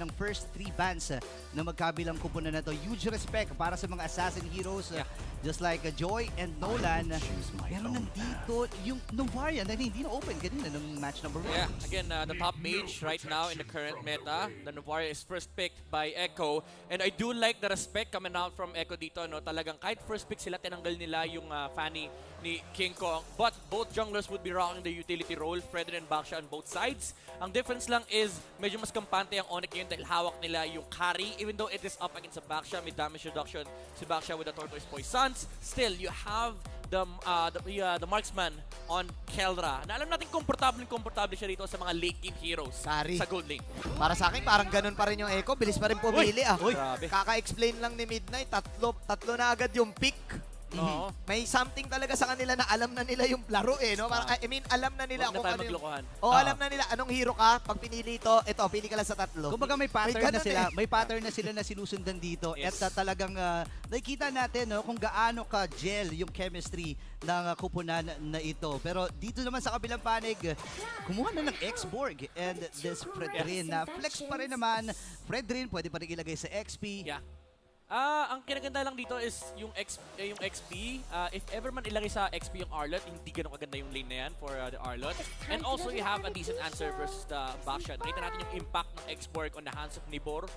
ng first 3 bands na magkabilang kupunan na to. Huge respect para sa mga assassin heroes just like Joy and Nolan. Pero nandito yung Novaria na hindi na open kanina ng match number 1. Yeah, again, the top mage right now in the current meta, the Novaria is first picked by Echo. And I do like the respect coming out from Echo dito. No? Talagang kahit first pick sila, tinanggal nila yung Fanny ni King Kong. But both junglers would be rocking the utility role, Fredrin and Baksha on both sides. Ang difference lang is medyo mas kampante ang Onyx yun dahil hawak nila yung carry. Even though it is up against the Baksha, may damage reduction si Baksha with the Tortoise Poisons. Still, you have the marksman on Keldra. Na alam natin komportable siya rito sa mga late game heroes Sorry. sa gold lane. Para sa akin, parang ganun pa rin yung Echo. Bilis pa rin pumili ah. Grabe. Kaka-explain lang ni Midnight, tatlo na agad yung pick. Oo. May something talaga sa kanila na alam na nila yung laro eh, no? Parang, I mean, alam na nila Huwag na kung tayo ano yung... maglokohan. Alam na nila anong hero ka. Pag pinili ito, pili ka lang sa tatlo. Kumbaga may pattern na ganun sila, eh. may pattern na sila na sinusundan dito Yes. at talagang nakikita natin no kung gaano ka gel yung chemistry ng kupunan na ito. Pero dito naman sa kabilang panig, kumuha na ng X-Borg and this Fredrin na flex pa rin naman. Fredrin pwede pa rin ilagay sa XP. Yeah. Ang kinaganda lang dito is yung XP. If ever man ilagay sa XP yung Arlot, hindi ganun kaganda yung lane na yan for the Arlot. And also you have a decent answer versus the Baksha. Nakita natin yung impact ng X-Borg on the hands of Nibor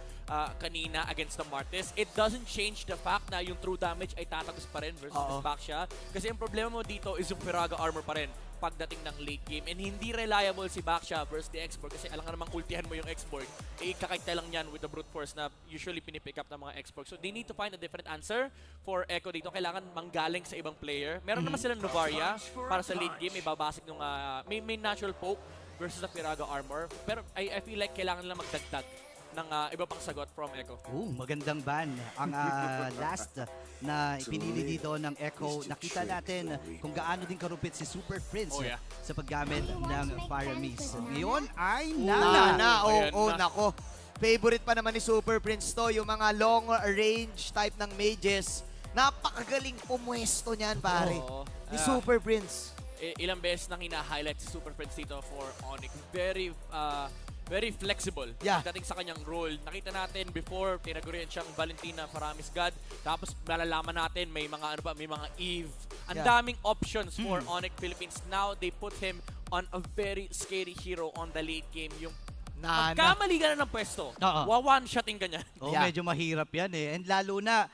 kanina against the Martes. It doesn't change the fact na yung true damage ay tatagos pa rin versus the Baksha. Kasi yung problema mo dito is yung Firaga armor pa rin pagdating ng late game. And hindi reliable si Baksha versus the X-Borg kasi alam nga namang ultihan mo yung X-Borg. Kakita lang yan with the brute force na usually pinipick up ng mga X-Borg. So they need to find a different answer for Echo dito. Kailangan manggaling sa ibang player. Meron naman silang Novaria para sa late game. May babasik nung may natural poke versus the Firaga armor. Pero I feel like kailangan nila magdagdag ng iba pang sagot from Echo. Magandang ban. Ang last na pinili dito ng Echo, nakita natin kung gaano din karupit si Super Prince sa paggamit ng Paramis. Ngayon ay Nana. Nako. Favorite pa naman ni Super Prince to, yung mga long range type ng mages. Napakagaling pumwesto niyan, pare. Ni Super Prince. Ilang beses nang hina-highlight si Super Prince dito for Onyx. Very flexible dating sa kanyang role. Nakita natin before, tinagurian siyang Valentina Paramis God. Tapos malalaman natin may mga may mga Eve. Ang daming options for Onyx Philippines. Now they put him on a very scary hero on the late game. Yung magkamali ka na ng pwesto, one-shotting ka niya. Medyo mahirap yan eh. And lalo na,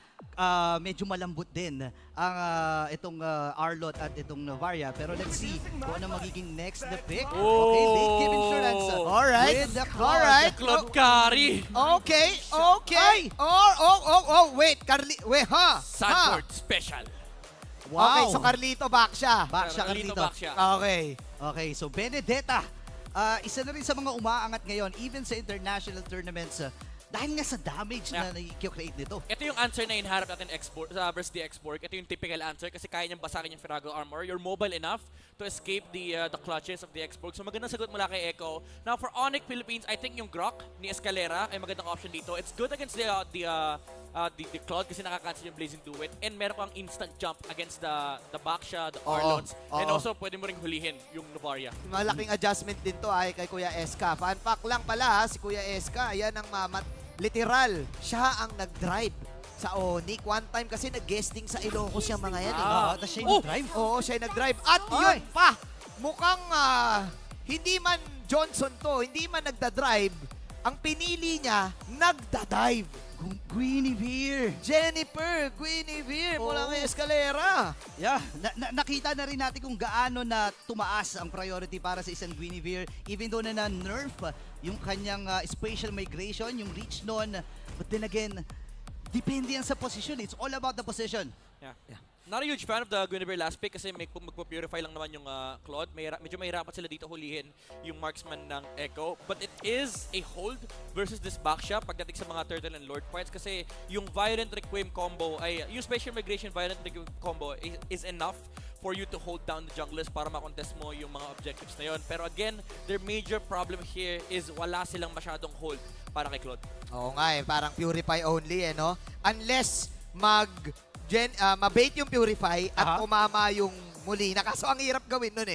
medyo malambot din ang itong Arlot at itong Novaria. Pero let's see kung ano magiging next na pick. Okay, late game insurance. Alright. With the Cloud. Alright. Cloud Carry. Okay. Wait, wait, Sanford Special. Wow. Okay, so Carlito Baksha. Carlito. Okay. Okay, so Benedetta. Isa na rin sa mga umaangat ngayon, even sa international tournaments, dahil nga sa damage na nai-create nito. Ito yung answer na hinaharap natin versus the X-Borg. Ito yung typical answer kasi kaya niyang basakin yung Firaga armor. You're mobile enough to escape the clutches of the X-Borg. So magandang sagot mula kay Echo. Now for Onyx Philippines, I think yung Grok ni Escalera ay magandang option dito. It's good against the Cloud kasi nakakancel yung Blazing Duet. And meron kang instant jump against the Baksha, the Arlots. And also pwede mo ring hulihin yung Novaria. Malaking adjustment din to ay kay Kuya Eska. Fun fact lang pala, si Kuya Eska, ayan ang literal, siya ang nag-drive sa Onyx. One time kasi nag-guesting sa Ilocos yung mga yan. Tapos siya yung drive. Oo, siya yung nag-drive. At yun pa, mukhang hindi man Johnson to, hindi man nagda-drive, ang pinili niya, nagda-dive. Guinevere. Jennifer Guinevere mula kay Escalera. Nakita na rin natin kung gaano na tumaas ang priority para sa isang Guinevere. Even though na nerf yung kanyang spatial migration, yung reach nun. But then again, depende yan sa position. It's all about the position. Not a huge fan of the Guinevere last pick kasi magpo-purify lang naman yung Claude. Medyo mahirapan sila dito hulihin yung marksman ng Echo. But it is a hold versus this Baksha pagdating sa mga Turtle and Lord fights kasi yung Violent Requiem combo ay yung Spatial Migration Violent Requiem combo is enough for you to hold down the junglers para makontest mo yung mga objectives na yon. Pero again, their major problem here is wala silang masyadong hold para kay Claude. Oo nga parang purify only no? Unless mabait yung purify at umama yung Molina. Kaso ang hirap gawin nun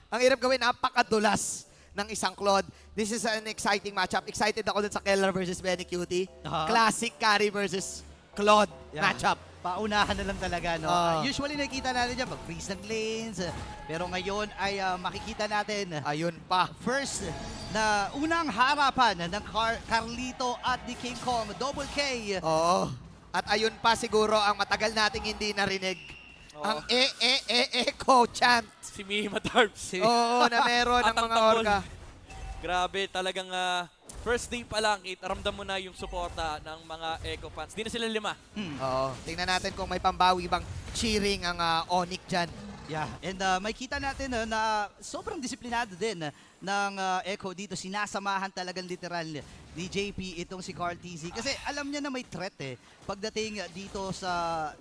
Ang hirap gawin, napakadulas ng isang Claude. This is an exciting matchup. Excited ako dun sa Keller versus Benny Cutie. Classic carry versus Claude matchup. Paunahan na lang talaga, no? Usually nakikita natin dyan, mag-freeze ng lanes. Pero ngayon ay makikita natin Ayun pa. first na unang harapan ng Carlito at ni King Kong. Double K. Oo. At ayun pa siguro ang matagal nating hindi narinig. Ang echo chant. Si Mima Darbs. Oo, na meron ng At ang mga tambol. orga. Grabe, talagang first day pa lang, ramdam mo na yung suporta ng mga Echo fans. Di na sila 5. Oo. Tingnan natin kung may pambawi bang cheering ang Onyx dyan. Yeah, and may kita natin na sobrang disiplinado din ng Echo dito. Sinasamahan talagang literal ni JP itong si Carl TZ. Kasi alam niya na may threat pagdating dito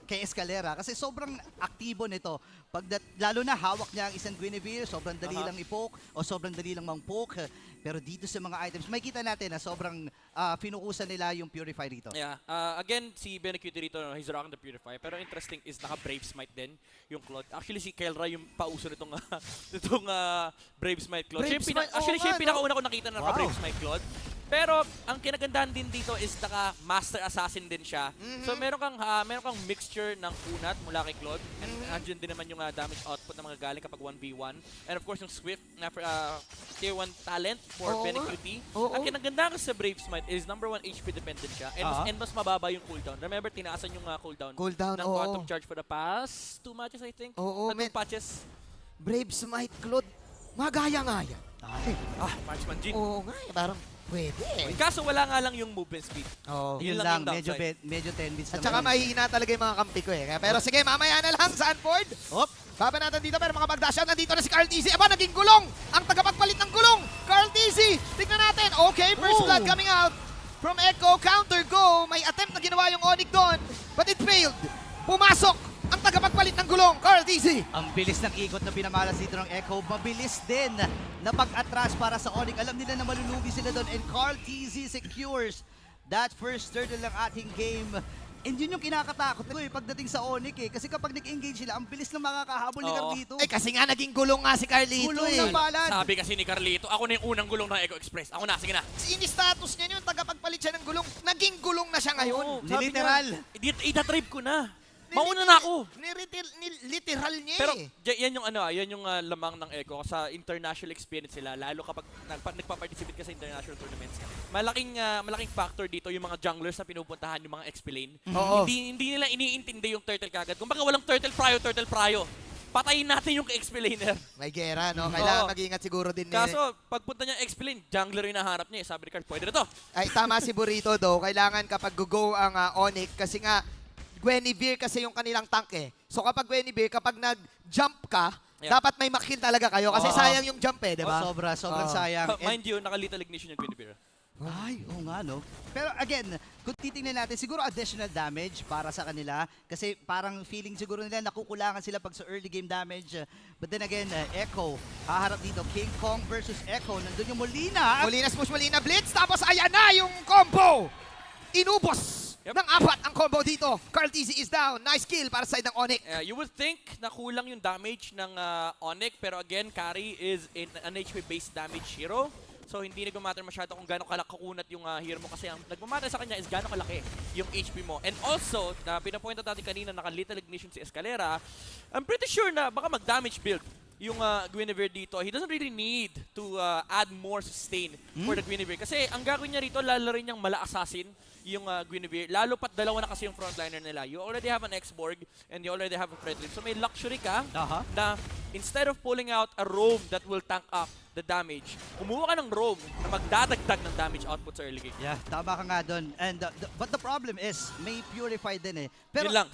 kay Escalera. Kasi sobrang aktibo nito. Lalo na hawak niya ang isang Guinevere, sobrang dali lang i-poke o sobrang dali lang mang-poke. Pero dito sa mga items, may kita natin na sobrang pinukusan nila yung Purify dito. Yeah. Again, si Benecutie rito, he's rocking the Purify. Pero interesting is naka-Brave Smite din yung Claude. Actually, si Kelra yung pauso nitong, Brave Smite Claude. Brave Smite, Actually, siya yung no? pinakauna ko nakita na naka-Brave Smite Claude. Pero ang kinagandahan din dito is naka-Master Assassin din siya. So meron kang mixture ng kunat mula kay Claude. And andyan din naman yung damage output na mga galing kapag 1v1. And of course yung Swift na tier 1 talent for Benecutie. Ang kinagandahan kasi sa Brave Smite is number 1 HP dependent siya. And mas mababa yung cooldown. Remember, tinaasan yung cooldown ng Quantum Charge for the past 2 matches, I think. Oo, Tatlong patches. Brave Smite Claude. Magaya-ngaya. Marksman Jin. Oo nga, parang pwede. Kaso wala nga lang yung movement speed. Oo. Yun Yun lang lang, yung downside. medyo 10 bits At saka mahihina talaga yung mga kampi ko Pero sige, mamaya na lang, Sanford. Hop! Baba natin dito pero mga pagdasyan. Nandito na si Carl TZ. Aba, naging gulong. Ang tagapagpalit ng gulong. Carl TZ. Tignan natin. Okay, first blood coming out from Echo. Counter go. May attempt na ginawa yung Onyx doon. But it failed. Pumasok ang tagapagpalit ng gulong. Carl TZ. Ang bilis ng ikot na pinamalas dito ng Echo. Mabilis din na pag-atras para sa Onyx. Alam nila na malulugi sila doon. And Carl TZ secures that first turtle ng ating game. And yun yung kinakatakot ko pagdating sa Onyx Kasi kapag nag-engage sila, ang bilis na makakahabol ni Oo. Carlito. Kasi nga naging gulong nga si Carlito Gulong ng balan. Sabi kasi ni Carlito, ako na yung unang gulong ng Echo Express. Ako na, sige na. Ini-status niya yun, tagapagpalit siya ng gulong. Naging gulong na siya ngayon. Oo, Ni sabi literal. niya, ida-trip ko na. Mauna na ako. Literal niya Pero yan yung lamang ng Echo sa international experience sila, lalo kapag nagpa-participate ka sa international tournaments. Malaking factor dito yung mga junglers na pinupuntahan yung mga XP lane. Oo. Hindi nila iniintindi yung turtle kagad. Kung baka walang turtle pryo. Patayin natin yung XP laner. May gera, no? Kailangan Oo. mag-ingat siguro din. Kaso, pagpunta niya XP lane, jungler yung naharap niya. Sabi ni Card, pwede na to. Ay, tama si Burrito, though. Kailangan kapag go ang Onyx, kasi nga, Guinevere kasi yung kanilang tank So kapag Guinevere, kapag nag-jump ka, dapat may makill talaga kayo. Kasi sayang yung jump di ba? Sobrang sayang. Mind you, naka-lethal ignition yung Guinevere. Ay, oo nga, no? Pero again, kung titingnan natin, siguro additional damage para sa kanila. Kasi parang feeling siguro nila nakukulangan sila pag sa early game damage. But then again, Echo, haharap dito. King Kong versus Echo. Nandun yung Molina. Molina's push, Molina blitz, tapos ayan na yung combo! Inubos ng 4 ang combo dito. Carl TZ is down. Nice kill para sa side ng Onyx. You would think na kulang yung damage ng Onyx, pero again, Carry is an HP-based damage hero. So hindi nagmamatter masyado kung gaano kakunat yung hero mo kasi ang nagmamatter sa kanya is gaano kalaki yung HP mo. And also, na pinapoint natin kanina, naka-lethal ignition si Escalera, I'm pretty sure na baka mag-damage build yung Guinevere dito. He doesn't really need to add more sustain for the Guinevere. Kasi ang gagawin niya rito, lalarin niyang mala-assassin yung Guinevere. Lalo pat dalawa na kasi yung frontliner nila. You already have an X-Borg and you already have a Fredrin. So may luxury ka na instead of pulling out a roam that will tank up the damage, kumuha ka ng roam na magdadagdag ng damage output sa early game. Yeah, tama ka nga doon. And but the problem is, may Purify din Pero Yun lang.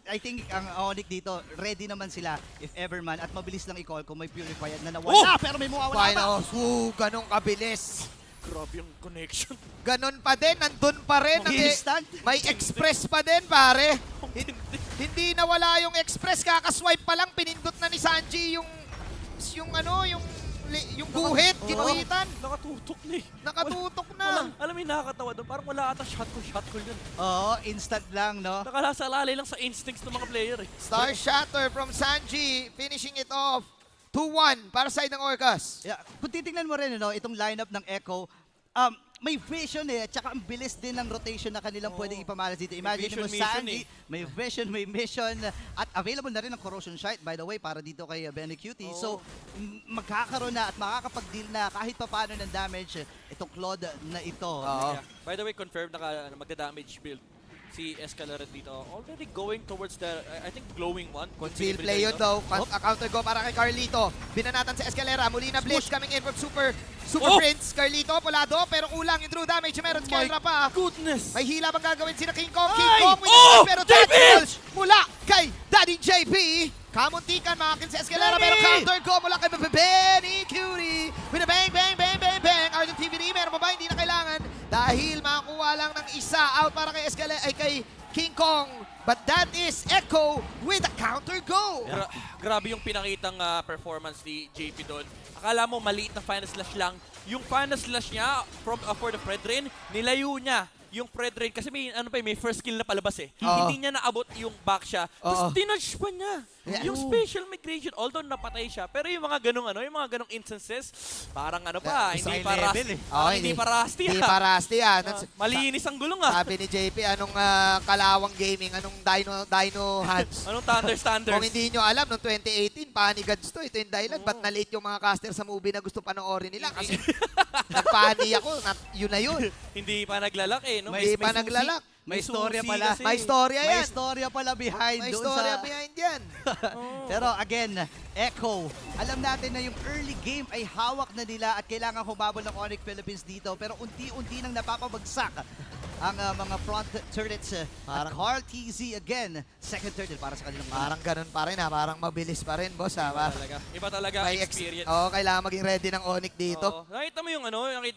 I think ang Onyx dito, ready naman sila if ever man. At mabilis lang i-call kung may Purify na nawala. Pero may mawawala pa. Ganong kabilis. Grabe yung connection. Ganon pa din, nandun pa rin. Instant. May express pa din, pare. Hindi nawala yung express, kakaswipe pa lang, pinindot na ni Sanji yung guhit, kinuhitan. Nakatutok na Nakatutok na. Alam mo yung nakakatawa doon, parang wala ata shot call yun. Oo, instant lang, no? Nakasalalay lang sa instincts ng mga player Star Shatter from Sanji, finishing it off. 2-1 para sa side ng Orcas. Yeah, kung titingnan mo rin, itong lineup ng Echo, may vision tsaka ang bilis din ng rotation na kanilang pwedeng ipamalas dito. Imagine mo, vision, mission Sandy, may vision, may mission, at available na rin ang Corrosion Shite, by the way, para dito kay Benny Cutie. So, magkakaroon na at makakapag-deal na kahit papaano ng damage itong Claude na ito. Oo. Yeah. By the way, confirmed na magda-damage build si Escalera dito. Already going towards the, I think, glowing one. Field play yun daw. Counter go para kay Carlito. Binanatan si Escalera. Muli na Blitz coming in from Super Prince. Carlito, pulado. Pero kulang yung true damage. Meron si Escalera pa. Goodness! May hila bang gagawin sina King Kong? Ay! King Kong with Oh! the pero JP! tackles mula kay Daddy JP. Kamuntikan makakin si Escalera pero counter go mula kay Benny Cutie. With a bang, bang, bang, bang, bang. Argent TVD, meron pa ba? Hindi na kailangan. Dahil makakuha lang ng isa out para kay Escalera, ay kay King Kong. But that is Echo with a counter go. Grabe yung pinakitang performance ni JP doon. Akala mo maliit na final slash lang. Yung final slash niya from for the Fredrin, nilayo niya yung Fredrin kasi may first skill na palabas eh. Oo. Hindi niya naabot yung back siya. Tapos Oo. dinudge pa niya. Yeah. Yung special migration, although napatay siya, pero yung mga ganong instances, parang pa, Isa hindi yung pa level rusty. eh. Parang hindi pa rusty. Hindi pa rusty Malinis ang gulong Sabi ni JP, anong kalawang gaming, anong Dino Hands. Anong standards? Kung hindi nyo alam, noong 2018, panigads to. Ito yung dahilan. Ba't na-late yung mga caster sa movie na gusto panoorin nila? Kasi nagpani ako. Yun na yun. Hindi pa naglalaki, no? Hindi pa naglalak. May May storya susi pala. kasi. May storya May yan. storya pala behind May doon storya sa... behind yan. Pero again, Echo, alam natin na yung early game ay hawak na nila at kailangan humabol ng Onyx Philippines dito. Pero unti-unti nang napapabagsak ang mga front turrets. At Carl TZ again, second turret para sa kanilang Parang ganun pa rin ha. Parang mabilis pa rin, boss ha. Iba talaga ang experience. Oo, kailangan maging ready ng Onyx dito. Oo. Nakita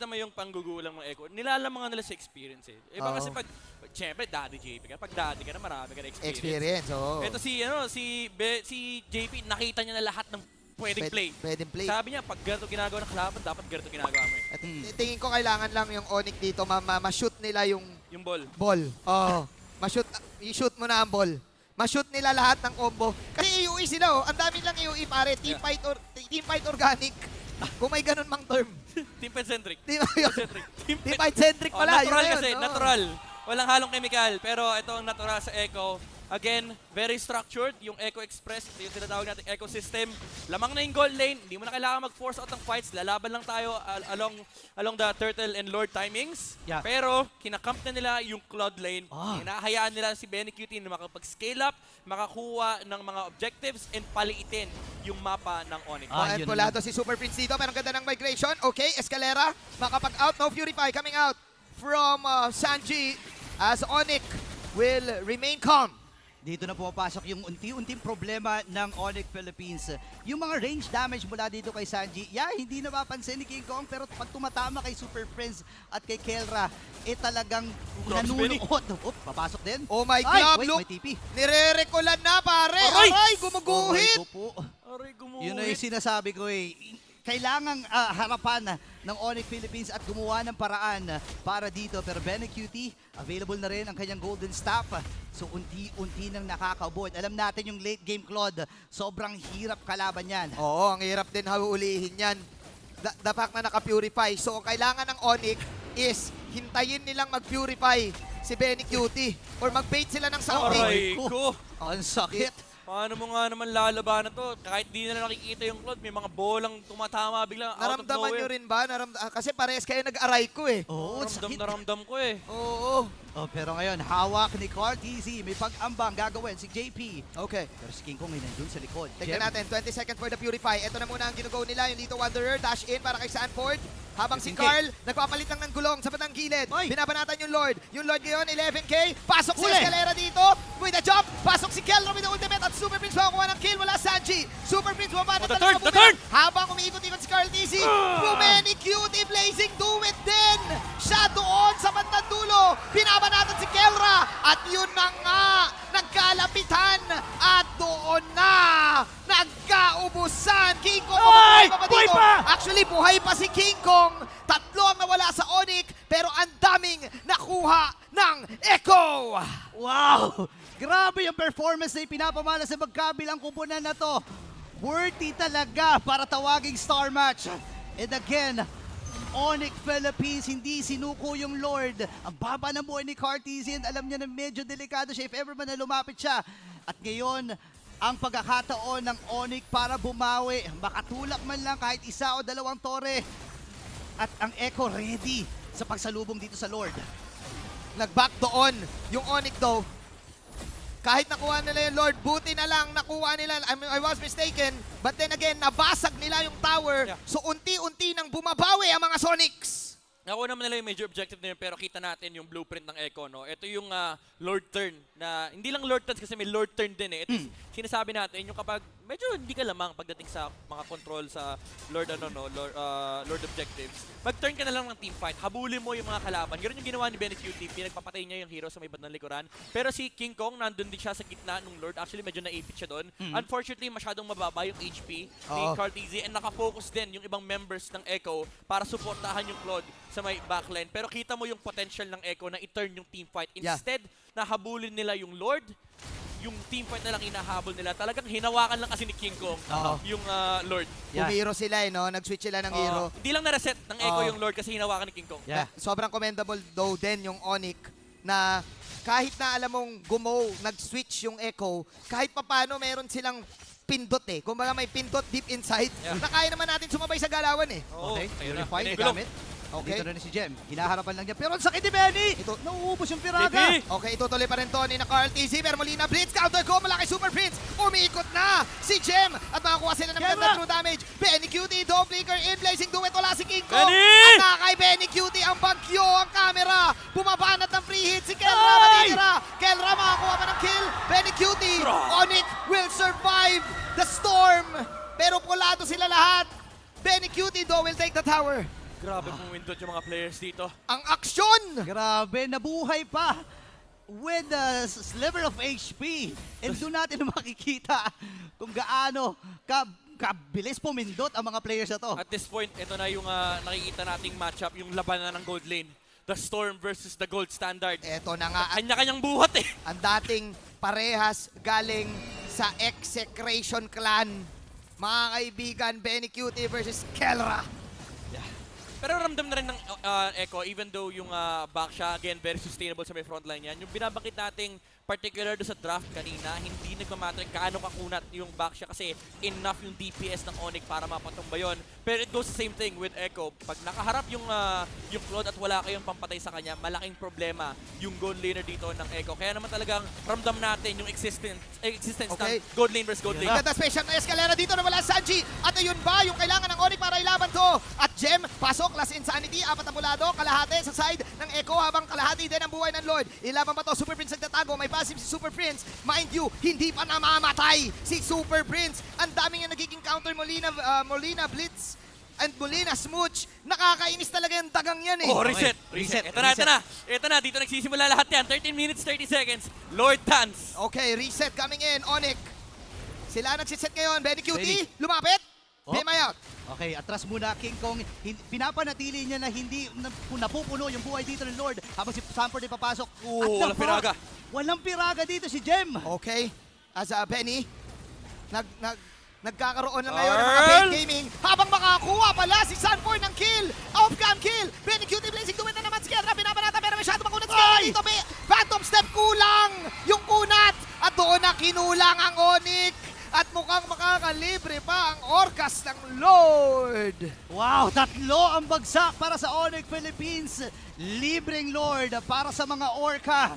mo yung panggugulang ng Echo. Nilalamangan nila sa experience eh. Iba kasi Oo. syempre daddy JP ka. Pag daddy ka na marami ka na experience. Experience, oo. Ito si JP nakita niya na lahat ng pwedeng play. Pwedeng play. Sabi niya, pag ganito ginagawa ng kalaban, dapat ganito ginagawa mo eh. At tingin ko kailangan lang yung Onyx dito, ma-shoot nila yung Yung ball. ball. Oo. I-shoot mo na ang ball. Ma-shoot nila lahat ng combo. Kasi AOE sila Ang dami lang AOE pare. Team fight organic. Kung may ganun mang term. Team centric. Team Centric. fight centric pala. Natural yun na yun, kasi, oo. natural. Walang halong chemical. Pero ito ang natural sa Echo. Again, very structured. Yung Echo Express, ito yung tinatawag natin ecosystem. Lamang na yung gold lane. Hindi mo na kailangan mag-force out ng fights. Lalaban lang tayo along the Turtle and Lord timings. Yeah. Pero, kinakamp na nila yung Cloud lane. Ah. Hinahayaan nila si Benny Cutie na makapag-scale up, makakuha ng mga objectives, and paliitin yung mapa ng Onyx. And yun pulado si Super Prince dito. Pero ang ganda ng migration. Okay, Escalera. Makapag-out. No Purify coming out from Sanji as Onyx will remain calm. Dito na pumapasok yung unti-unting problema ng Onyx Philippines. Yung mga range damage mula dito kay Sanji, hindi napapansin ni King Kong, pero pag tumatama kay Super Prince at kay Kelra, talagang nanunuot. Papasok din. Oh my Ay, God, wait, look. may TP. Nire-recolan na pare. Aray! Aray, gumuguhit. Aray ko po. Aray, Yun na yung sinasabi ko eh. Kailangang harapan ng Onyx Philippines at gumawa ng paraan para dito. Pero Benny Cutie, available na rin ang kanyang golden staff. So unti-unti nang nakaka-avoid. Alam natin yung late game Claude, sobrang hirap kalaban yan. Oo, ang hirap din haulihin yan. The fact na naka-purify. So, ang kailangan ng Onyx is hintayin nilang mag-purify si Benny Cutie or mag-bait sila ng something. Aray ko. Ang sakit. Paano mo nga naman lalabanan to? Kahit di na nakikita yung Claude, may mga bolang tumatama bigla out of Naramdaman nowhere. nyo rin ba? Kasi parehas kayo nag-aray ko eh. Oo, sakit. Naramdam ko eh. Oo. Pero ngayon, hawak ni Carl TZ. May pag-ambang gagawin si JP. Okay. Pero si King Kong ay nandun sa likod. Tignan natin, 20 seconds for the Purify. Ito na muna ang ginugo nila, yung Lito Wanderer, dash in para kay Sanford. Habang si 15K. Carl, nagpapalit lang ng gulong sa batang gilid. Oy! Binabanatan yung Lord. Yung Lord ngayon, 11K. Pasok si Huli! Escalera dito. With a jump. Pasok si Kelro with the ultimate at Super Prince makakuha ng kill. Wala Sanji. Super Prince bumaba Oh, the talaga turn, the bumaba. turn! Habang umiikot-ikot si Carl TC. Rumeni Cutie Blazing do it din. Siya doon sa bandang dulo. Binabanatan si Kelra. At yun na nga. Nagkalapitan. At doon na. Nagkaubusan. King Kong Ay! mabuhay pa ba Buhay dito? pa! Actually, buhay pa si King Kong. Tatlo ang nawala sa Onyx, pero ang daming nakuha ng Echo. Wow! Grabe yung performance na ipinapamala sa magkabilang kupunan na to. worthy talaga para tawaging star match. And again, Onyx Philippines, hindi sinuko yung Lord. Ang baba ng buhay ni Cartesian, alam niya na medyo delikado siya if ever man na lumapit siya. At ngayon, ang pagkakataon ng Onyx para bumawi, makatulak man lang kahit isa o dalawang tore. At ang Echo ready sa pagsalubong dito sa Lord. Nag-back doon yung Onyx though. Kahit nakuha nila yung Lord, buti na lang nakuha nila. I was mistaken. But then again, nabasag nila yung tower. Yeah. So unti-unti nang bumabawi ang mga Sonics. Nakuha naman nila yung major objective na yun, pero kita natin yung blueprint ng Echo, no? Ito yung Lord Turn na, hindi lang Lord Turns kasi may Lord Turn din eh. Ito sinasabi natin, yung kapag medyo hindi ka lamang pagdating sa mga control sa Lord, Lord objectives, mag-turn ka na lang ng team fight, habulin mo yung mga kalaban. Ganun yung ginawa ni Benny Cutie, pinagpapatay niya yung hero sa may bandang likuran. Pero si King Kong, nandun din siya sa gitna ng Lord. Actually, medyo naipit siya doon. Unfortunately, masyadong mababa yung HP ni Cartesian and nakafocus din yung ibang members ng Echo para suportahan yung Claude sa may backline. Pero kita mo yung potential ng Echo na i-turn yung team fight. Instead, nahabulin nila yung Lord, yung team fight na lang inahabol nila. Talagang hinawakan lang kasi ni King Kong yung Lord. Yeah. Umiro sila no? Nag-switch sila ng hero. Hindi lang na-reset ng Echo yung Lord kasi hinawakan ni King Kong. Yeah. Sobrang commendable though din yung Onyx na kahit na alam mong nag-switch yung Echo, kahit papano meron silang pindot eh. Kung baga may pindot deep inside, na kaya naman natin sumabay sa galawan eh. Oo, Okay, ayun na. Purify, Ayun na yung nagamit. Okay. Dito na si Jem. Hinaharapan lang niya. Pero ang sakit ni Benny! Ito- Nauubos yung piraga. Baby! Okay, itutuloy pa rin to ni na Carl TZ, pero Molina Blitz, counter go, malaki Super Prince, umiikot na si Jem at makakuha sila ng Jem maganda na! true damage. Benny Cutie, double flicker, in blazing duet, wala si King Kong. Benny! At kay Benny Cutie, ang bagyo, ang camera, bumabanat ng free hit si Kelra, Ay! matitira. Kelra makakuha pa ng kill, Benny Cutie, Onyx will survive the storm, pero pulado sila lahat. Benny Cutie though will take the tower. Grabe pumindot yung mga players dito. Ang aksyon! Grabe, nabuhay pa with a sliver of HP. And doon natin makikita kung gaano kabilis pumindot ang mga players na to. At this point, ito na yung nakikita nating matchup, yung labanan ng gold lane. The Storm versus the Gold Standard. Eto na nga, Kanya-kanyang buhat eh. ang dating parehas galing sa Execration Clan. Mga kaibigan, Benny Cutie versus Kelra. Pero ramdam na rin ng Echo, even though yung back siya, again, very sustainable sa may frontline yan. Yung binabangkit nating particular do sa draft kanina, hindi nagmamatter kaano kakunat yung back siya kasi enough yung DPS ng Onyx para mapatumba yun. Pero it goes the same thing with Echo. Pag nakaharap yung Claude at wala kayong pampatay sa kanya, malaking problema yung gold laner dito ng Echo. Kaya naman talagang ramdam natin yung existence Okay. ng gold lane versus gold lane. Ganda special na escalera dito na wala Sanji. At ayun ba yung kailangan ng Onyx para ilaban to? At Gem, pasok, last insanity, apat na bulado, kalahati sa side ng Echo habang kalahati din ang buhay ng Lord. Ilaban ba to? Super Prince nagtatago, may passive si Super Prince. Mind you, hindi pa namamatay si Super Prince. Ang daming yung nagiging counter Molina Blitz and Molina Smooch. Nakakainis talaga yung dagang yan eh. Oh, reset. Reset. Ito na. Ito na. Dito nagsisimula lahat yan. 13 minutes, 30 seconds. Lord Dance. Okay, reset coming in. Onyx. Sila nagsiset ngayon. Benny Cutie, Benny. lumapit. Oh. Game out. Okay, atras muna King Kong. Pinapanatili niya na hindi napupuno yung buhay dito ng Lord habang si Sanford ay papasok. At Walang nako, piraga. Walang piraga dito si Jem. Okay. As Benny, nagkakaroon lang ngayon ng mga Earl! paid gaming habang makakuha pala si Sanford ng kill. Off-cam kill. Benny Cutie blazing duet na naman si Kelra. Binabanata pero masyado makunat si Kelra dito. Phantom step kulang yung kunat. At doon na kinulang ang Onyx. At mukhang makakalibre pa ang Orcas ng Lord. Wow, tatlo ang bagsak para sa Onyx Philippines. Libreng Lord para sa mga Orca.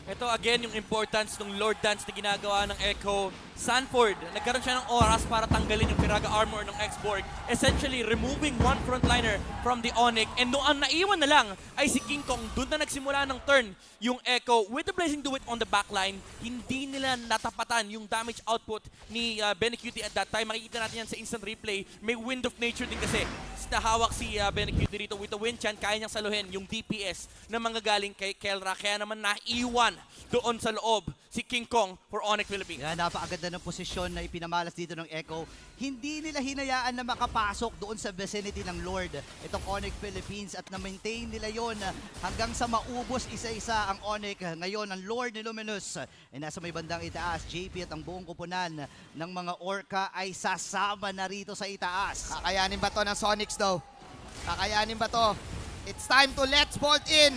Ito again yung importance ng Lord Dance na ginagawa ng Echo. Sanford, nagkaroon siya ng oras para tanggalin yung Piraga armor ng X-Borg. Essentially, removing one frontliner from the Onyx. And noong ang naiwan na lang ay si King Kong. Doon na nagsimula ng turn yung Echo. With the Blazing Duet on the backline, hindi nila natapatan yung damage output ni Benny Cutie at that time. Makikita natin yan sa instant replay. May Wind of Nature din kasi. Nahawak si Benny Cutie dito with the Wind Chant. Kaya niyang saluhin yung DPS na manggagaling kay Kelra. Kaya naman naiwan doon sa loob si King Kong for Onyx Philippines. Yan, napakaganda ng posisyon na ipinamalas dito ng Echo. Hindi nila hinayaan na makapasok doon sa vicinity ng Lord itong Onyx Philippines at na-maintain nila yon hanggang sa maubos isa-isa ang Onyx. Ngayon, ang Lord ni Luminous ay nasa may bandang itaas. JP at ang buong kupunan ng mga Orca ay sasama na rito sa itaas. Kakayanin ba to ng Sonics daw? Kakayanin ba to? It's time to let's bolt in.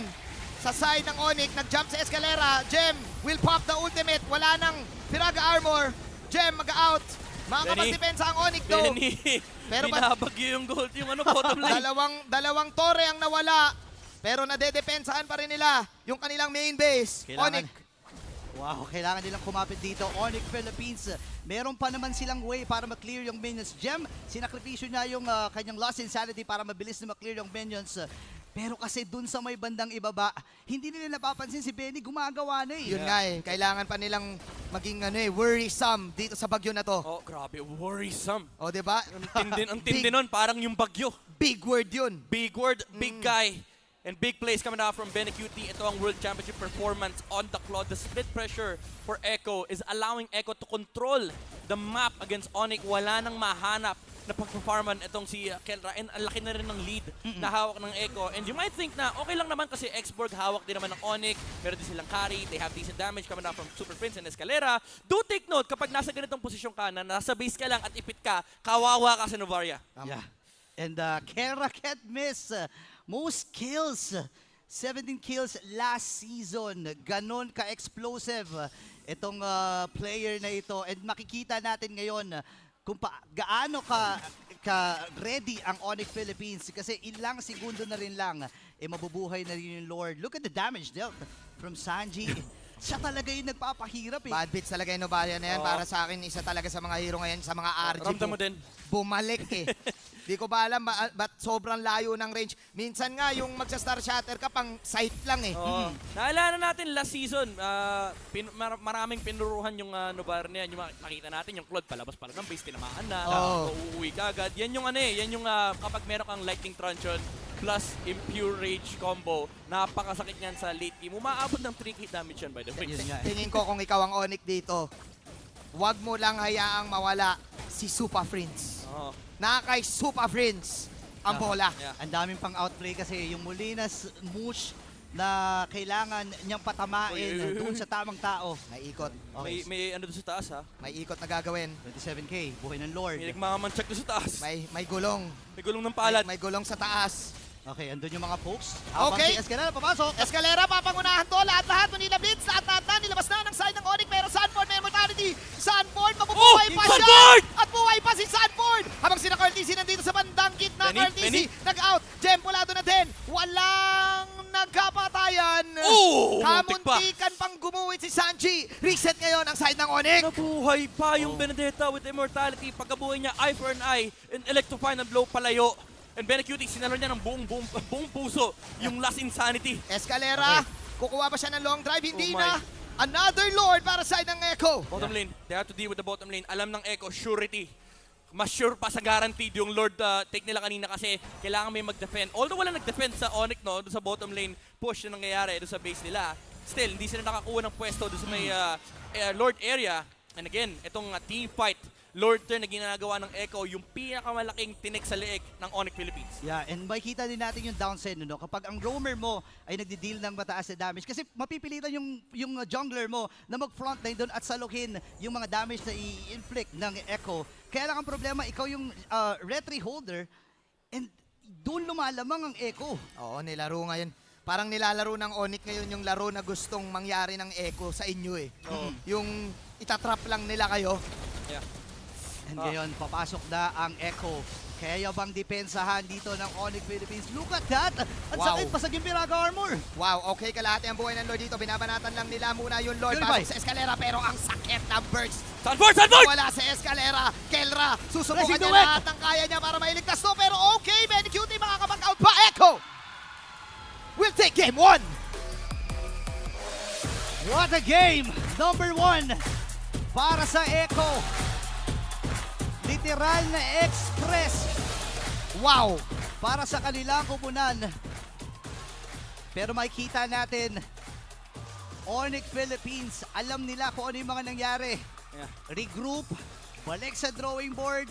Sa side ng Onyx, nag-jump sa Escalera. Gem will pop the ultimate. Wala nang Piraga armor. Gem mag-out. Makakapag-depensa ang Onyx though. Benny, Pero ba- binabagyo yung gold, yung bottom lane. Dalawang tore ang nawala. Pero nadedepensahan pa rin nila yung kanilang main base. Onyx. Wow, kailangan nilang kumapit dito. Onyx Philippines, meron pa naman silang way para ma-clear yung minions. Gem, sinakripisyo niya yung kanyang Lost Insanity para mabilis na ma-clear yung minions. Pero kasi dun sa may bandang ibaba, hindi nila napapansin si Benny gumagawa na eh. Yun nga eh. Kailangan pa nilang maging worrisome dito sa bagyo na to. Oh, grabe, worrisome. O, diba? Ang tindi nun, parang yung bagyo. Big word yun. Big word, big guy, and big plays coming out from Benny Cutie. Ito ang World Championship performance on the clock. The split pressure for Echo is allowing Echo to control the map against Onyx. Wala nang mahanap na pagperforman itong si Kelra, and ang laki na rin ng lead na hawak ng Echo. And you might think na okay lang naman kasi Xborg hawak din naman ng Onyx, meron din silang carry, they have decent damage coming out from Super Prince and Escalera. Do take note, kapag nasa ganitong posisyon ka na nasa base ka lang at ipit ka, kawawa ka sa Novaria. Yeah. And Kelra can't miss. Most kills. 17 kills last season. Ganon ka-explosive itong player na ito. And makikita natin ngayon kung gaano ka ready ang Onyx Philippines kasi ilang segundo na rin lang mabubuhay na rin yung Lord. Look at the damage dealt from Sanji. Siya talaga yung nagpapahirap eh. Bad beats talaga yung Novaria na yan. Oo. Para sa akin, isa talaga sa mga hero ngayon, sa mga RG. Ramdam mo din. Bumalik eh. Di ko ba alam, ba't sobrang layo ng range. Minsan nga, yung magsa-star shatter ka, pang sight lang eh. Oo. Naalala natin last season, maraming pinuruhan yung Novaria na yan. Yung nakita natin, yung Claude palabas pala ng base, tinamaan na, Oo. uuwi ka agad. Yan yung yan yung kapag meron kang Lightning Truncheon plus Impure Rage combo, napakasakit niyan sa late game. Umaabot ng 3 hit damage yan by the way. Yun nga eh. Tingin ko kung ikaw ang Onyx dito, wag mo lang hayaang mawala si Super Friends. Oo. Nakakay Super Friends ang bola. Yeah. Ang daming pang outplay kasi yung Molinas Mush na kailangan niyang patamain Uy. doon sa tamang tao. May ikot. Okay, May ano doon sa taas ha? May ikot na gagawin. 27k, buhay ng Lord. May nagmamamancheck doon sa taas. May gulong. May gulong ng palad. May gulong sa taas. Okay, andun yung mga folks. Okay. Si Escanela, papasok. Escalera, papangunahan to. Lahat-lahat, Manila Blitz. Lahat na. Nilabas na ng side ng Onyx. Pero Sanford, may mortality. Sanford, mabubuhay pa siya. Sanford! At buhay pa si Sanford. Habang sina Carl TC nandito sa bandang gitna. Benny, Carl TC, nag-out. Jem, pulado na din. Walang nagkapatayan. Oh, muntik pa. Kamuntikan pang gumuhit si Sanji. Reset ngayon ang side ng Onyx. Nabuhay pa yung Benedetta with immortality. Pagkabuhay niya, eye for an eye, and electrify na blow palayo. And Benecutie, sinalo niya ng buong puso yung Last Insanity. Escalera, kukuha pa siya ng long drive. Hindi Oh my. na. Another Lord para sa side ng Echo. Bottom lane, they have to deal with the bottom lane. Alam ng Echo, surety. Mas sure pa sa guaranteed yung Lord take nila kanina kasi kailangan may mag-defend. Although wala nag-defend sa Onyx, no, doon sa bottom lane push na nangyayari doon sa base nila. Still, hindi sila nakakuha ng pwesto doon sa may Lord area. And again, itong team fight, Lord turn na ginagawa ng Echo, yung pinakamalaking tinik sa leeg ng Onyx Philippines. Yeah, and makikita din natin yung downside, no? Kapag ang roamer mo ay nagdi-deal ng mataas na damage, kasi mapipilitan yung jungler mo na mag-frontline doon at salukin yung mga damage na i-inflict ng Echo. Kaya lang ang problema, ikaw yung retry holder, and doon lumalamang ang Echo. Oo, nilaro ngayon. Parang nilalaro ng Onyx ngayon yung laro na gustong mangyari ng Echo sa inyo eh. Oo. Yung itatrap lang nila kayo. Yeah. And ngayon, papasok na ang Echo. Kaya bang depensahan dito ng Onyx Philippines? Look at that! Ang Wow. sakit pa sa Gimpiraga Armor! Wow, okay, kalahati ang buhay ng Lord dito. Binabanatan lang nila muna yung Lord Purify. pasok sa Escalera, pero ang sakit ng burst. Sanford! Sanford! Wala sa Escalera. Kelra, susubukan Pressing niya duet. lahat ng kaya niya para mailigtas to. Pero okay, Benecutie makakapag-out pa. Echo will take game 1. What a game! Number 1 para sa Echo. Literal na express Wow. para sa kanilang kupunan. Pero makikita natin Onyx Philippines, alam nila kung ano yung mga nangyari. Yeah. Regroup, balik sa drawing board,